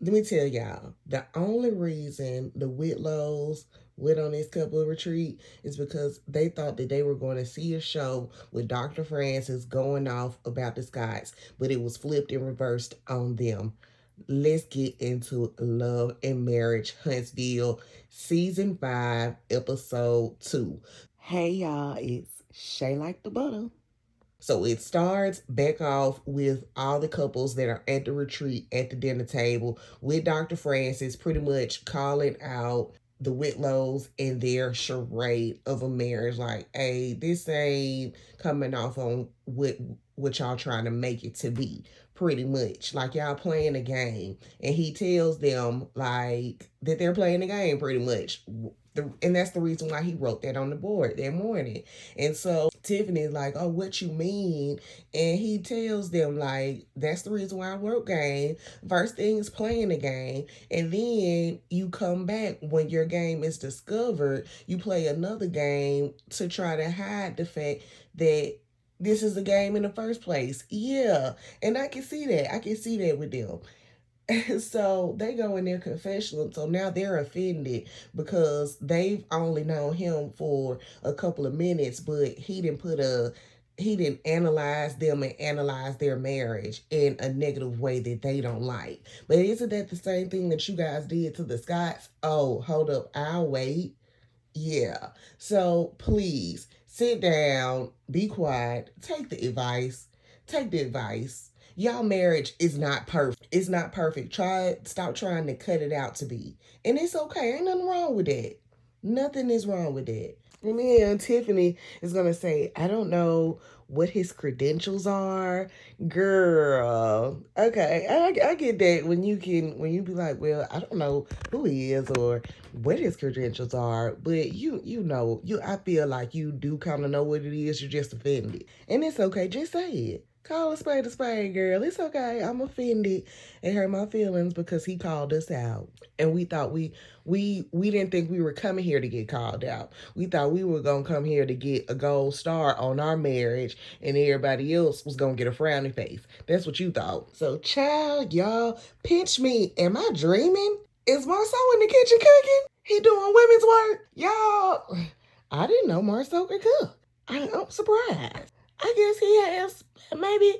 Let me tell y'all, the only reason the Whitlows went on this couple retreat is because they thought that they were going to see a show with Dr. Francis going off about the skies, but it was flipped and reversed on them. Let's get into Love and Marriage Huntsville, Season 5, Episode 2. Hey y'all, it's Shay Like the Butter. So it starts back off with all the couples that are at the retreat at the dinner table with Dr. Francis pretty much calling out the Whitlows and their charade of a marriage. Like, hey, this ain't coming off on what y'all trying to make it to be. Pretty much. Like y'all playing a game. And he tells them like that they're playing a game pretty much. And that's the reason why he wrote that on the board that morning. And so Tiffany's like, oh, what you mean? And he tells them, like, that's the reason why I wrote game. First thing is playing the game. And then you come back when your game is discovered, you play another game to try to hide the fact that this is a game in the first place. Yeah. And I can see that. I can see that with them. So they go in their confessional. So now they're offended because they've only known him for a couple of minutes, but he didn't analyze them and analyze their marriage in a negative way that they don't like. But isn't that the same thing that you guys did to the Scots? Oh, hold up, I'll wait. Yeah. So please sit down, be quiet, take the advice. Take the advice. Y'all marriage is not perfect. It's not perfect. Stop trying to cut it out to be. And it's okay. Ain't nothing wrong with that. Nothing is wrong with that. And then Tiffany is gonna say, I don't know what his credentials are. Girl. Okay. I get that when you be like, well, I don't know who he is or what his credentials are, but you know, I feel like you do kind of know what it is. You're just offended. And it's okay, just say it. Call a spade, girl. It's okay. I'm offended. It hurt my feelings because he called us out. And we thought we didn't think we were coming here to get called out. We thought we were gonna come here to get a gold star on our marriage and everybody else was gonna get a frowny face. That's what you thought. So child, y'all, pinch me. Am I dreaming? Is Marceau in the kitchen cooking? He doing women's work? Y'all, I didn't know Marceau could cook. I'm surprised. I guess he has maybe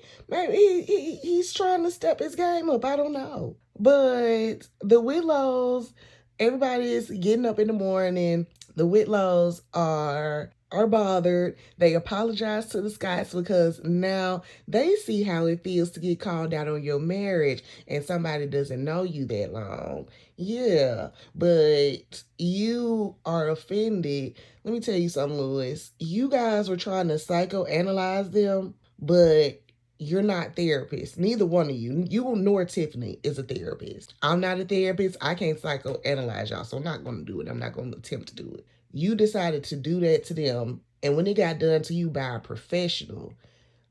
he's trying to step his game up. I don't know. But the Whitlows, everybody is getting up in the morning. The Whitlows are bothered. They apologize to the Scots because now they see how it feels to get called out on your marriage and somebody doesn't know you that long. Yeah, but you are offended. Let me tell you something, Lewis. You guys were trying to psychoanalyze them, but you're not therapists. Neither one of you nor Tiffany is a therapist. I'm not a therapist. I can't psychoanalyze y'all, so I'm not going to do it. I'm not going to attempt to do it. You decided to do that to them, and when it got done to you by a professional,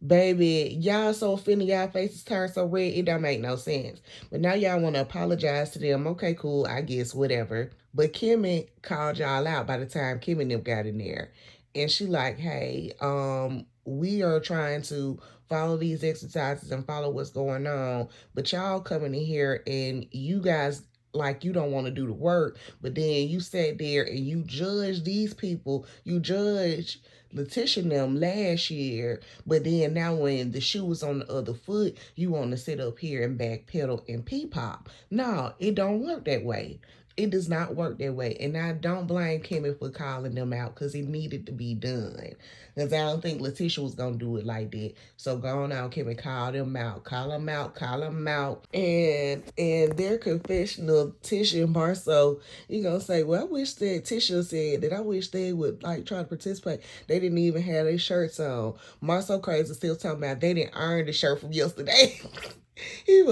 baby, y'all so offended, y'all faces turn so red, it don't make no sense. But now y'all want to apologize to them. Okay, cool, I guess, whatever. But Kimmy called y'all out by the time Kimmy and them got in there. And she like, hey, we are trying to follow these exercises and follow what's going on. But y'all coming in here and you guys like you don't want to do the work, but then you sat there and you judge these people, you judge Letitia and them last year, but then now when the shoe is on the other foot, you want to sit up here and backpedal and pop. No, it don't work that way. It does not work that way. And I don't blame Kimmy for calling them out because it needed to be done. Because I don't think Letitia was going to do it like that. So go on out, Kimmy, call them out. Call them out. Call them out. And their confessional, Tisha and Marceau, you going to say, well, I wish that Tisha said that I wish they would like try to participate. They didn't even have their shirts on. Marceau crazy still talking about they didn't earn the shirt from yesterday. He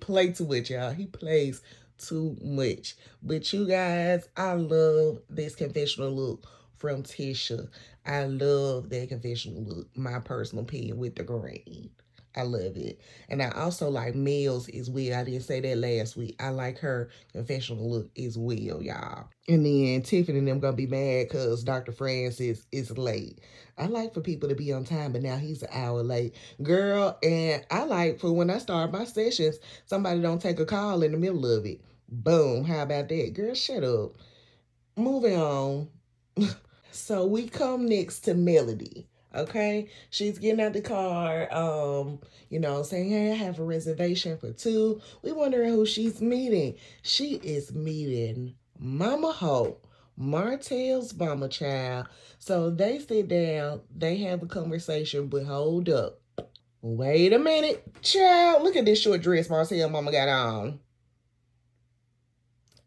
play too much, y'all. He plays too much. But you guys, I love this confessional look from Tisha. I love that confessional look. My personal opinion with the green. I love it. And I also like Mel's as well. I didn't say that last week. I like her confessional look as well, y'all. And then Tiffany and them gonna be mad because Dr. Francis is late. I like for people to be on time, but now he's an hour late. Girl, and I like for when I start my sessions, somebody don't take a call in the middle of it. Boom. How about that? Girl, shut up. Moving on. So we come next to Melody. Okay, she's getting out the car, saying, "Hey, I have a reservation for two." We wondering who she's meeting. She is meeting Mama Hope, Martell's mama child. So they sit down, they have a conversation, but hold up. Wait a minute. Child, look at this short dress Martell mama got on.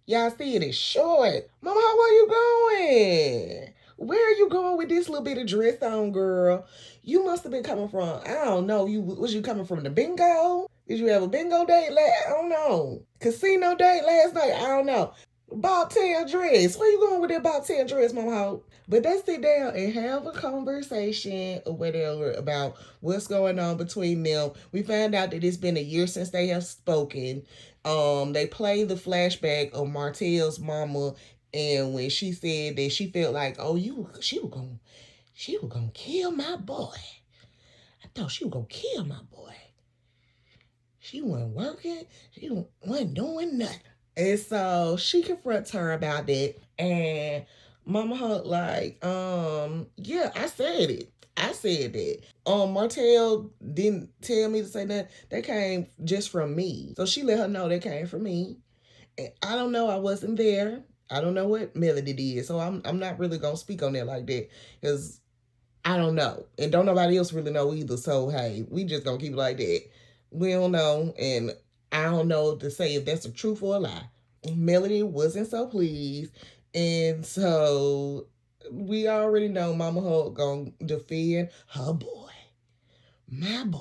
Y'all see it is short. Mama, how are you going? Where are you going with this little bit of dress on, girl? You must have been coming from, I don't know, was you coming from the bingo? Did you have a bingo date I don't know. Casino date last night? I don't know. Bobtail dress. Where you going with that bobtail dress, Mama Hope? But they sit down and have a conversation or whatever about what's going on between them. We find out that it's been a year since they have spoken. They play the flashback of Martell's mama, and when she said that she felt like, oh, she was gonna kill my boy. I thought she was gonna kill my boy. She wasn't working. She wasn't doing nothing. And so she confronts her about that. And Mama Hunt like, yeah, I said it. I said that. Martell didn't tell me to say that. That came just from me. So she let her know that came from me. And I don't know. I wasn't there. I don't know what Melody did. So I'm not really gonna speak on that like that. Because I don't know. And don't nobody else really know either. So hey, we just gonna keep it like that. We don't know. And I don't know to say if that's the truth or a lie. Melody wasn't so pleased. And so we already know Mama Hulk gonna defend her boy. My boy.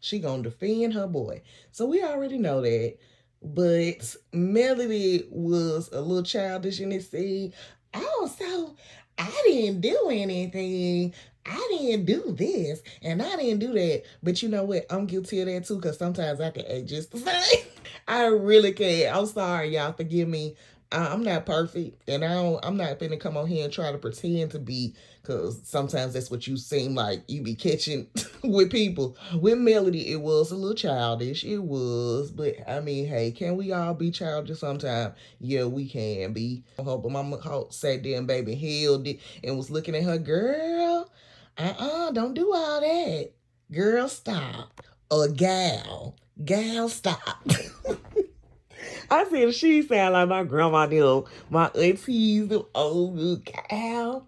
She gonna defend her boy. So we already know that. But Melody was a little childish in this scene. Oh, so I didn't do anything. I didn't do this and I didn't do that. But you know what? I'm guilty of that too, because sometimes I can act just the same. I really can. I'm sorry, y'all. Forgive me. I'm not perfect, and I'm not finna come on here and try to pretend to be, because sometimes that's what you seem like you be catching with people. With Melody, it was a little childish. It was, but I mean, hey, can we all be childish sometimes? Yeah, we can be. But Mama sat there and baby held it and was looking at her. Girl, don't do all that. Girl, stop. Or gal, stop. I said she sound like my grandma did. My aunties, the old cow.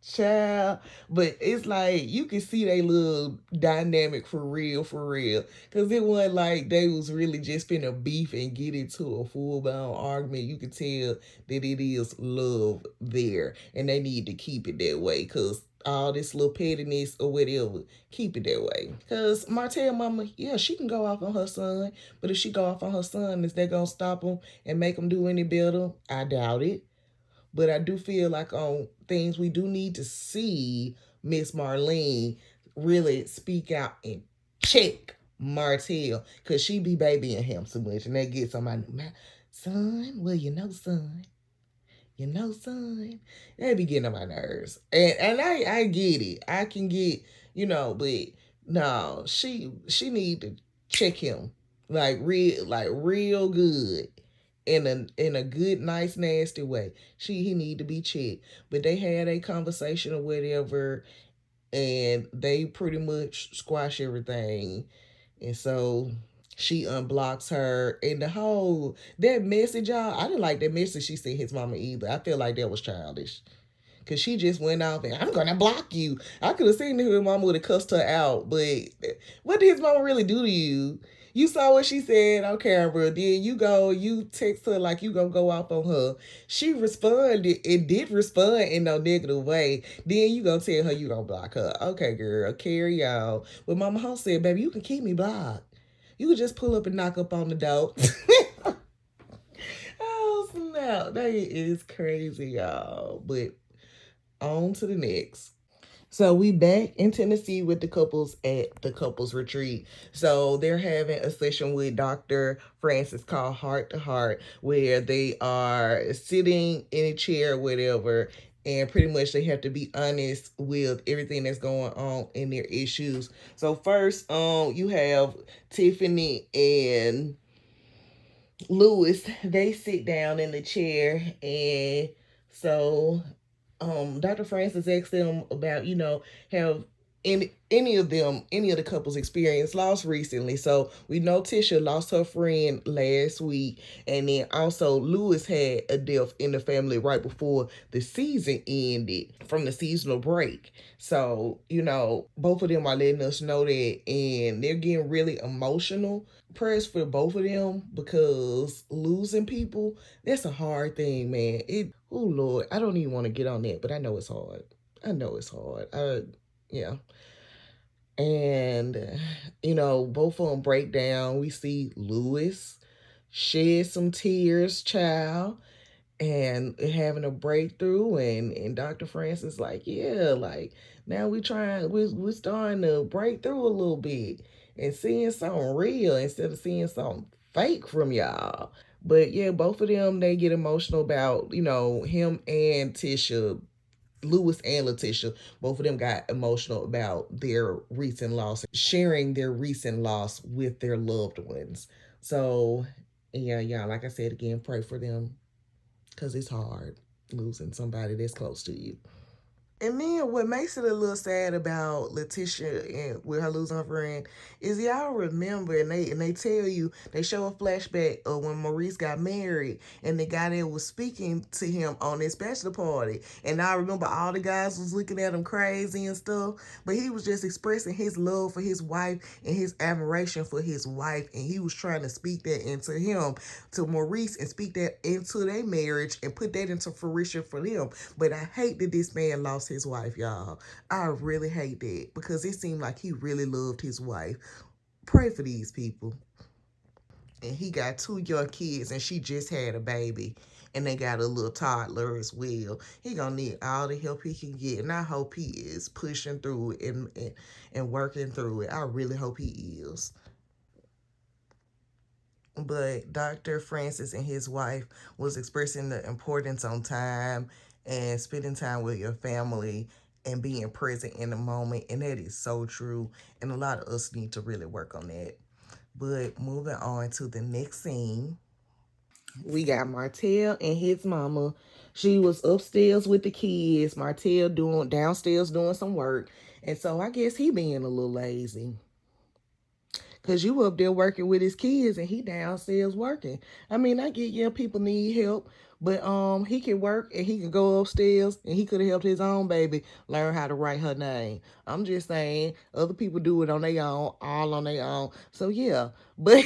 Child, but it's like you can see they little dynamic for real, for real. Cause it wasn't like they was really just finna beef and get into a full blown argument. You could tell that it is love there, and they need to keep it that way. Cause all this little pettiness or whatever, keep it that way. Cause Martell mama, yeah, she can go off on her son, but if she go off on her son, is that gonna stop him and make him do any better? I doubt it. But I do feel like on things we do need to see Miss Marlene really speak out and check Martell, because she be babying him so much, and that gets on my son. Well, son. Son. They be getting on my nerves. And I get it. I can get, but no, she need to check him real good in a good, nice, nasty way. He need to be checked. But they had a conversation or whatever, and they pretty much squash everything. And so she unblocks her, and that message, y'all, I didn't like that message she sent his mama either. I feel like that was childish. Cause she just went off and I'm gonna block you. I could have seen that her mama would have cussed her out, but what did his mama really do to you? You saw what she said on camera. Then you text her like you gonna go off on her. She responded and did respond in no negative way. Then you gonna tell her you gonna block her. Okay, girl, carry on. But Mama Ho said, baby, you can keep me blocked. You could just pull up and knock up on the door. Oh, snap. That is crazy, y'all. But on to the next. So we back in Tennessee with the couples at the couples retreat. So they're having a session with Dr. Francis called Heart to Heart, where they are sitting in a chair, whatever, and pretty much they have to be honest with everything that's going on in their issues. So first, you have Tiffany and Lewis. They sit down in the chair, and so Dr. Francis asked them about, have any of the couples experienced loss recently. So we know Tisha lost her friend last week, and then also Lewis had a death in the family right before the season ended from the seasonal break. So, both of them are letting us know that, and they're getting really emotional. Prayers for both of them, because losing people, that's a hard thing, man. Oh Lord, I don't even want to get on that, but I know it's hard. I know it's hard. Yeah. And, both of them break down. We see Lewis shed some tears, child, and having a breakthrough. And Dr. Francis, like, yeah, like, now we're starting to break through a little bit and seeing something real instead of seeing something fake from y'all. But yeah, both of them, they get emotional about, him and Tisha, Lewis and Letitia, both of them got emotional about their recent loss, sharing their recent loss with their loved ones. So, yeah, like I said again, pray for them, because it's hard losing somebody that's close to you. And then what makes it a little sad about Letitia and with her losing her friend is, y'all remember, and they tell you, they show a flashback of when Maurice got married and the guy that was speaking to him on his bachelor party. And I remember all the guys was looking at him crazy and stuff, but he was just expressing his love for his wife and his admiration for his wife, and he was trying to speak that into him, to Maurice, and speak that into their marriage and put that into fruition for them. But I hate that this man lost his wife, y'all. I really hate that, because it seemed like he really loved his wife. Pray for these people. And he got two young kids, and she just had a baby. And they got a little toddler as well. He gonna need all the help he can get, and I hope he is pushing through it and working through it. I really hope he is. But Dr. Francis and his wife was expressing the importance on time and spending time with your family and being present in the moment. And that is so true. And a lot of us need to really work on that. But moving on to the next scene, we got Martell and his mama. She was upstairs with the kids. Martell downstairs doing some work. And so I guess he being a little lazy. Cause you up there working with his kids and he downstairs working. I mean, I get, yeah, people need help, but he can work and he can go upstairs and he could have helped his own baby learn how to write her name. I'm just saying, other people do it on their own, all on their own. So yeah, but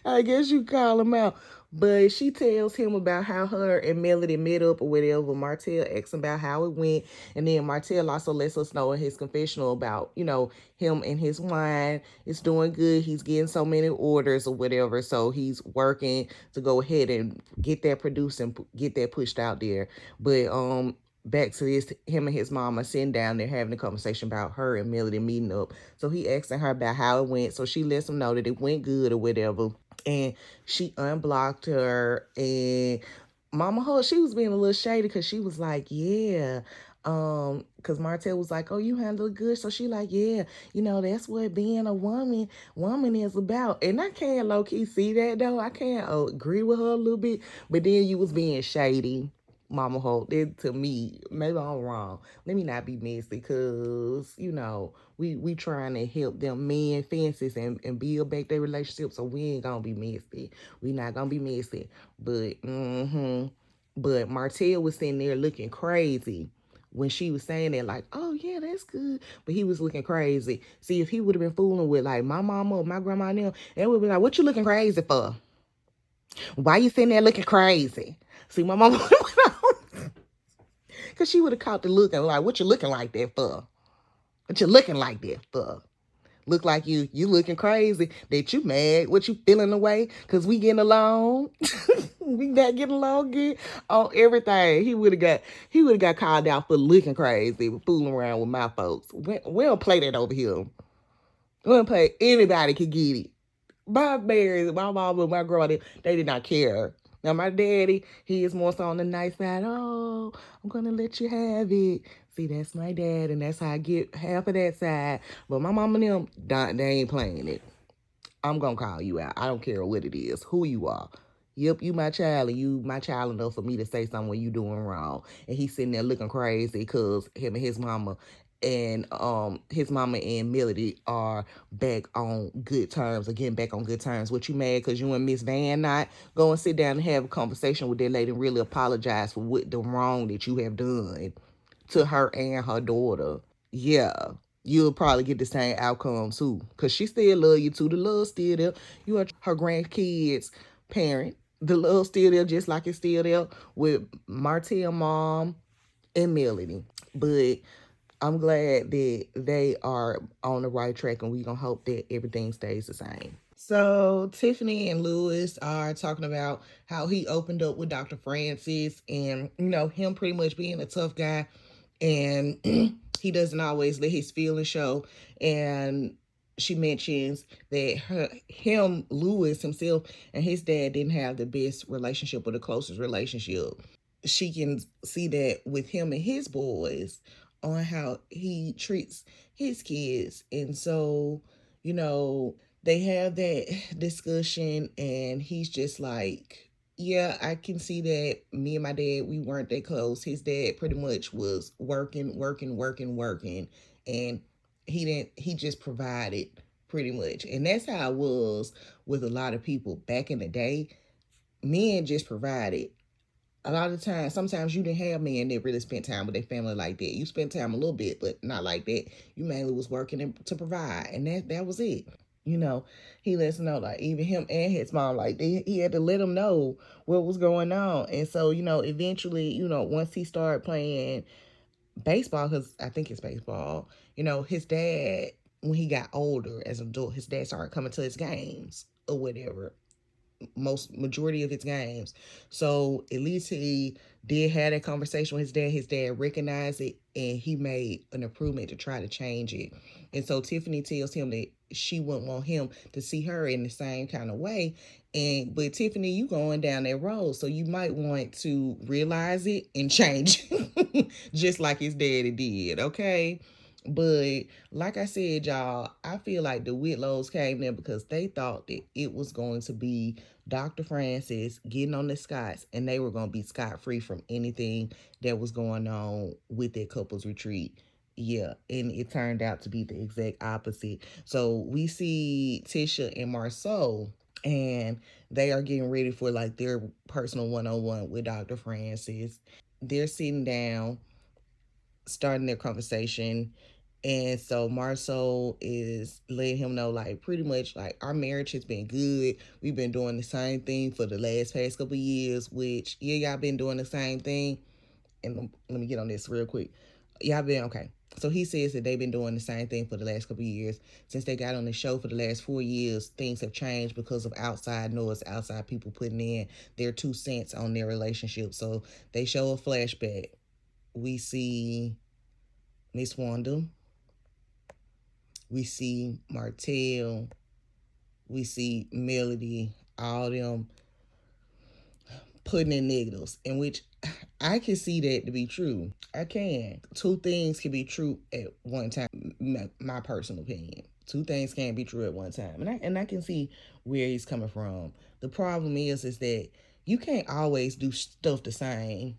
I guess you call him out. But she tells him about how her and Melody met up or whatever. Martell asks him about how it went. And then Martell also lets us know in his confessional about, him and his wine. It's doing good. He's getting so many orders or whatever. So he's working to go ahead and get that produced and get that pushed out there. But back to this, him and his mom are sitting down there having a conversation about her and Melody meeting up. So he asking her about how it went. So she lets him know that it went good or whatever. And she unblocked her, and Mama Hull, she was being a little shady, because she was like, yeah, because Martell was like, oh, you handle it good. So she like, yeah, that's what being a woman is about. And I can't low-key see that, though. I can't agree with her a little bit, but then you was being shady, Mama Holt. It, to me, maybe I'm wrong. Let me not be messy, because, we trying to help them mend fences and build back their relationship, so we ain't gonna be messy. We not gonna be messy. But Martell was sitting there looking crazy when she was saying that, like, oh yeah, that's good. But he was looking crazy. See, if he would have been fooling with like my mama or my grandma and them, they would be like, what you looking crazy for? Why you sitting there looking crazy? See, my mama, because she would have caught the look and like, what you looking like that for? What you looking like that for? Look like you looking crazy. That you mad? What you feeling away? Cause we getting along. We not getting along good on everything. He would have got called out for looking crazy, fooling around with my folks. We don't play that over here. We don't play. Anybody can get it. My parents, my mom and my grandma, they did not care. Now my daddy, he is more so on the nice side. Oh, I'm gonna let you have it. See, that's my dad, and that's how I get half of that side. But my mom and them, they ain't playing it. I'm gonna call you out. I don't care what it is, who you are. Yep, you my child, and you my child enough for me to say something when you doing wrong. And he's sitting there looking crazy because him and his mama and Melody are back on good terms, again back on good terms. What you mad because you and Miss Van not go and sit down and have a conversation with that lady and really apologize for what the wrong that you have done to her and her daughter? Yeah, you'll probably get the same outcome too. Cause she still love you too. The love still there. You are her grandkids' parent. The love still there, just like it's still there with Martell mom and Melody. But I'm glad that they are on the right track, and we gonna hope that everything stays the same. So Tiffany and Lewis are talking about how he opened up with Dr. Francis, and him pretty much being a tough guy, and he doesn't always let his feelings show. And she mentions that Lewis himself, and his dad didn't have the best relationship or the closest relationship. She can see that with him and his boys on how he treats his kids. And so, you know, they have that discussion, and he's just like, yeah, I can see that me and my dad, we weren't that close. His dad pretty much was working, working, working, working, and he just provided pretty much. And that's how it was with a lot of people back in the day. Men just provided. A lot of times, sometimes you didn't have men that really spent time with their family like that. You spent time a little bit, but not like that. You mainly was working to provide, and that was it. You know, he lets them know, like, even him and his mom, like, he had to let them know what was going on. And so, eventually, once he started playing baseball, because I think it's baseball, his dad, when he got older as an adult, his dad started coming to his games or whatever, majority of his games. So at least he did have that conversation with his dad. His dad recognized it, and he made an improvement to try to change it. And so Tiffany tells him that she wouldn't want him to see her in the same kind of way. But Tiffany, you going down that road, so you might want to realize it and change, just like his daddy did. Okay. But like I said, y'all, I feel like the Whitlows came there because they thought that it was going to be Dr. Francis getting on the Scotts, and they were going to be scot-free from anything that was going on with their couples retreat. Yeah, and it turned out to be the exact opposite. So we see Tisha and Marceau, and they are getting ready for like their personal one-on-one with Dr. Francis. They're sitting down, starting their conversation. And so Marceau is letting him know, like, pretty much, like, our marriage has been good. We've been doing the same thing for the past couple of years, which, yeah, y'all been doing the same thing. And let me get on this real quick. Y'all been, okay. So he says that they've been doing the same thing for the last couple of years. Since they got on the show for the last 4 years, things have changed because of outside noise, outside people putting in their 2 cents on their relationship. So they show a flashback. We see Miss Wanda. We see Martell. We see Melody. All them putting in negatives, in which I can see that to be true. I can. Two things can be true at one time. My personal opinion. Two things can't be true at one time, and I can see where he's coming from. The problem is that you can't always do stuff the same.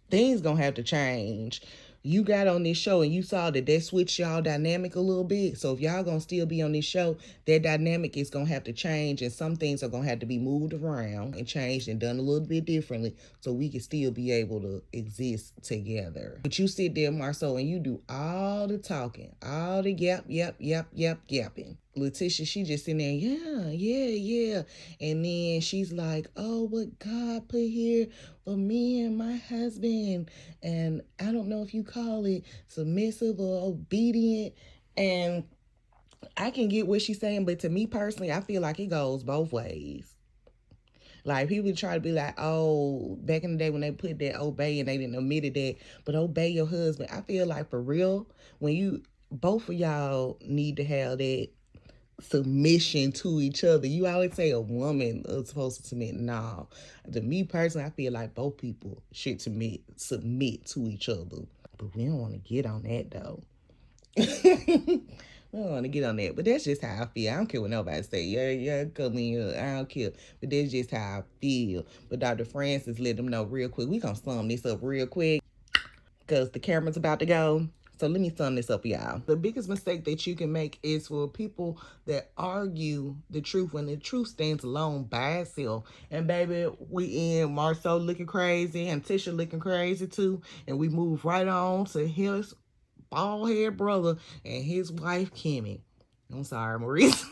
Things gonna have to change. You got on this show and you saw that switched y'all dynamic a little bit. So if y'all gonna still be on this show, that dynamic is gonna have to change, and some things are gonna have to be moved around and changed and done a little bit differently so we can still be able to exist together. But you sit there, Marceau, and you do all the talking, all the yapping. Letitia, she just in there, yeah. And then she's like, oh, what God put here for me and my husband. And I don't know if you call it submissive or obedient. And I can get what she's saying, but to me personally, I feel like it goes both ways. Like people try to be like, oh, back in the day when they put that obey and they didn't admit that, but obey your husband. I feel like for real, when you both of y'all need to have that submission to each other. You always say a woman is supposed to submit. No, to me personally, I feel like both people should submit to each other. But we don't want to get on that though. We don't want to get on that, but that's just how I feel. I don't care what nobody say. Yeah, yeah, come in here. I don't care, but that's just how I feel. But Dr. Francis let them know real quick. We gonna sum this up real quick because the camera's about to go. So let me sum this up, y'all. The biggest mistake that you can make is for people that argue the truth when the truth stands alone by itself. And baby, we in Marceau looking crazy and Tisha looking crazy too. And we move right on to his bald head brother and his wife Kimmy. I'm sorry, Maurice.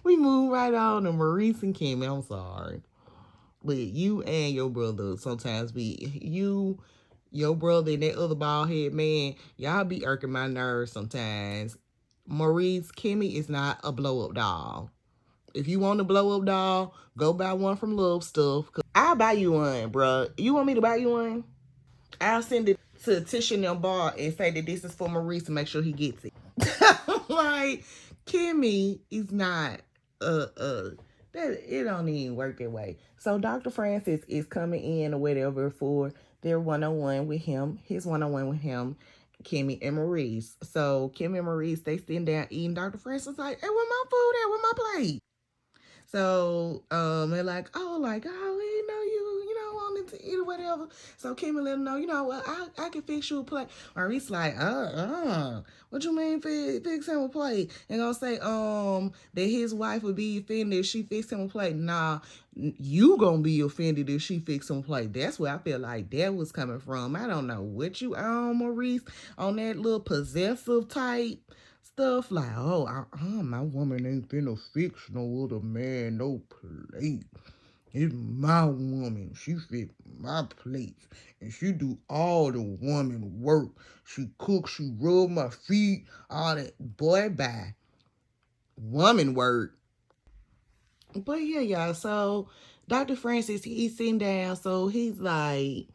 We move right on to Maurice and Kimmy. I'm sorry. But you and your brother sometimes your brother and that other bald head man, y'all be irking my nerves sometimes. Maurice, Kimmy is not a blow up doll. If you want a blow up doll, go buy one from Love Stuff. I'll buy you one, bro. You want me to buy you one? I'll send it to Tisha and them bar and say that this is for Maurice to make sure he gets it. Like, Kimmy is not that it don't even work that way. So Dr. Francis is coming in or whatever for their one-on-one with him, his one-on-one with him, Kimmy and Maurice. So Kimmy and Maurice, they sitting down eating. Dr. Francis like, hey, where my food at? Where my plate? So they're like, oh, we didn't know you know, wanted to eat or whatever. So Kimmy let him know, you know what, I can fix you a plate. Maurice like, what you mean fix him a plate? And gonna say, that his wife would be offended if she fixed him a plate. Nah, you gonna be offended if she fix him a plate. That's where I feel like that was coming from. I don't know what you Maurice, on that little possessive type stuff like, oh, my woman ain't finna fix no other man no plate. It's my woman. She fix my plates. And she do all the woman work. She cooks, she rub my feet, all that. Boy, bye. Woman work. But yeah, y'all. So Dr. Francis, he's sitting down. So he's like,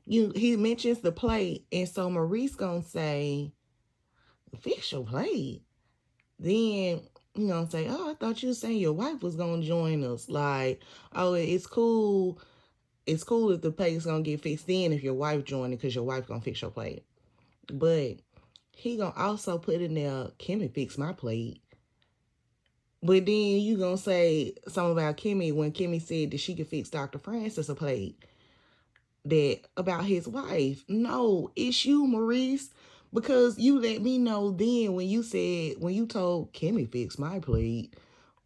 he mentions the plate. And so Maurice gonna say, fix your plate. Then say, oh, I thought you were saying your wife was gonna join us. Like, oh, it's cool. It's cool if the plate's gonna get fixed in if your wife joined it because your wife gonna fix your plate. But he gonna also put in there, Kimmy fix my plate. But then you gonna say something about Kimmy when Kimmy said that she could fix Dr. Francis a plate. That about his wife. No, it's you, Maurice. Because you let me know then when you told Kimmy fix my plate.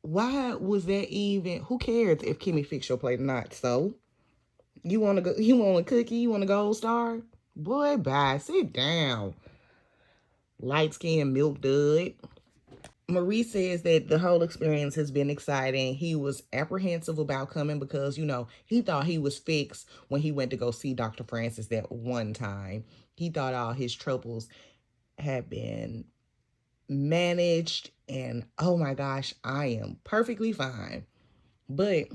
Why was that even? Who cares if Kimmy fix your plate or not? So you want a cookie? You want a gold star? Boy, bye. Sit down. Light skinned milk dud. Marie says that the whole experience has been exciting. He was apprehensive about coming because, he thought he was fixed when he went to go see Dr. Francis that one time. He thought all his troubles had been managed and, oh my gosh, I am perfectly fine. But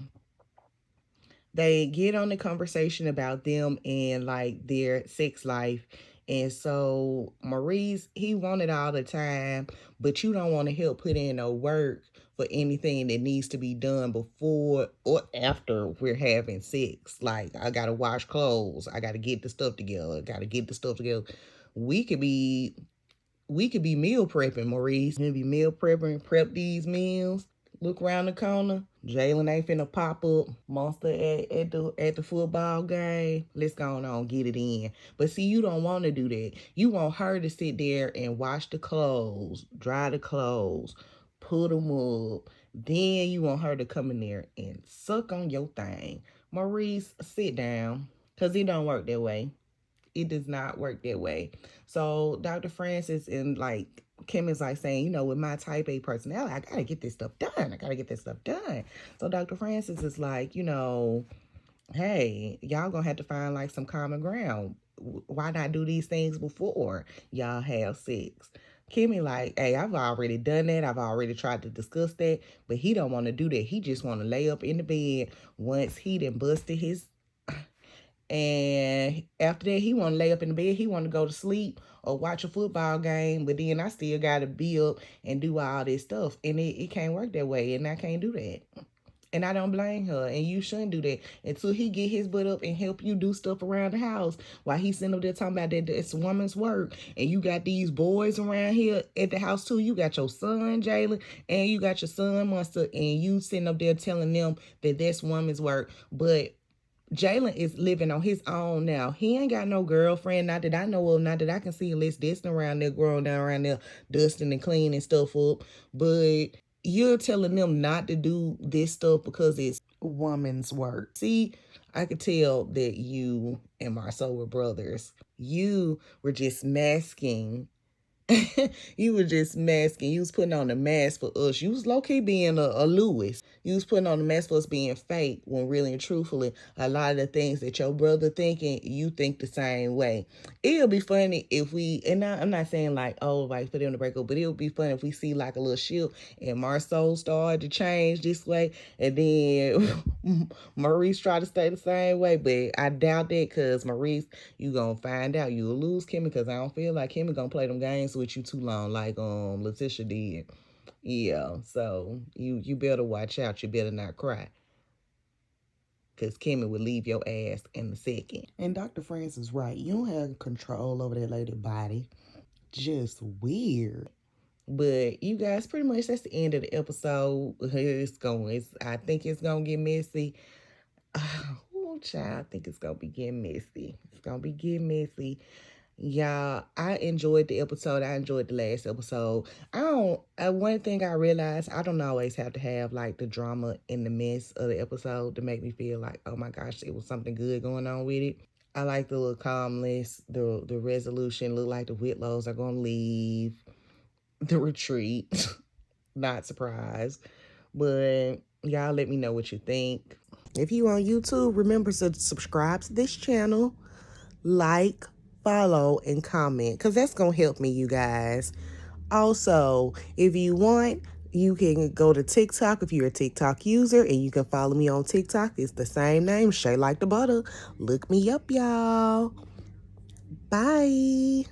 they get on the conversation about them and like their sex life. And so Maurice, he wanted all the time, but you don't want to help put in no work for anything that needs to be done before or after we're having sex. Like, I got to wash clothes. I got to get the stuff together. We could be meal prepping, Maurice. Maybe meal prepping, prep these meals. Look around the corner. Jalen ain't finna pop up. Monster at the football game. Let's go on, get it in. But see, you don't want to do that. You want her to sit there and wash the clothes, dry the clothes, put them up. Then you want her to come in there and suck on your thing. Maurice, sit down. Because it don't work that way. It does not work that way. So Dr. Francis and like Kim is like saying, with my type A personality, I gotta get this stuff done. So Dr. Francis is like, hey, y'all gonna have to find like some common ground. Why not do these things before y'all have sex? Kimmy like, hey, I've already done that. I've already tried to discuss that, but he don't want to do that. He just want to lay up in the bed once he done busted his. And after that, he want to lay up in the bed. He want to go to sleep or watch a football game. But then I still got to be up and do all this stuff. And it can't work that way. And I can't do that. And I don't blame her. And you shouldn't do that until he get his butt up and help you do stuff around the house. While he's sitting up there talking about that it's woman's work. And you got these boys around here at the house too. You got your son, Jalen, and you got your son, Monster. And you sitting up there telling them that that's woman's work. But Jalen is living on his own now. He ain't got no girlfriend, not that I know of, not that I can see unless Destin around there, growing down around there, dusting and cleaning stuff up. But you're telling them not to do this stuff because it's woman's work. See, I could tell that you and Marceau were brothers. You were just masking. You were just masking. You was putting on a mask for us. You was low-key being a Lewis. You was putting on a mask for us being fake when really and truthfully, a lot of the things that your brother thinking, you think the same way. It'll be funny if we, and I'm not saying like, oh, like for them to break up, but it'll be funny if we see like a little shift and Marceau started to change this way and then Maurice tried to stay the same way. But I doubt that because Maurice, you gonna find out you'll lose Kimmy because I don't feel like Kimmy gonna play them games with you too long like Letitia did. Yeah, so you better watch out. You better not cry. Because Kimmy would leave your ass in a second. And Dr. France is right. You don't have control over that lady's body. Just weird. But you guys, pretty much that's the end of the episode. I think it's going to get messy. Oh, child, I think it's going to be getting messy. It's going to be getting messy. Y'all, I enjoyed the episode. I enjoyed the last episode. One thing I realized, I don't always have to have like the drama in the mess of the episode to make me feel like, oh my gosh, it was something good going on with it. I like the little calmness, the resolution. Look like the Whitlows are going to leave the retreat. Not surprised. But y'all let me know what you think. If you on YouTube, remember to subscribe to this channel. Like, follow, and comment because that's going to help me, you guys. Also, if you want, you can go to TikTok if you're a TikTok user and you can follow me on TikTok. It's the same name, Shay Like the Butter. Look me up, y'all. Bye.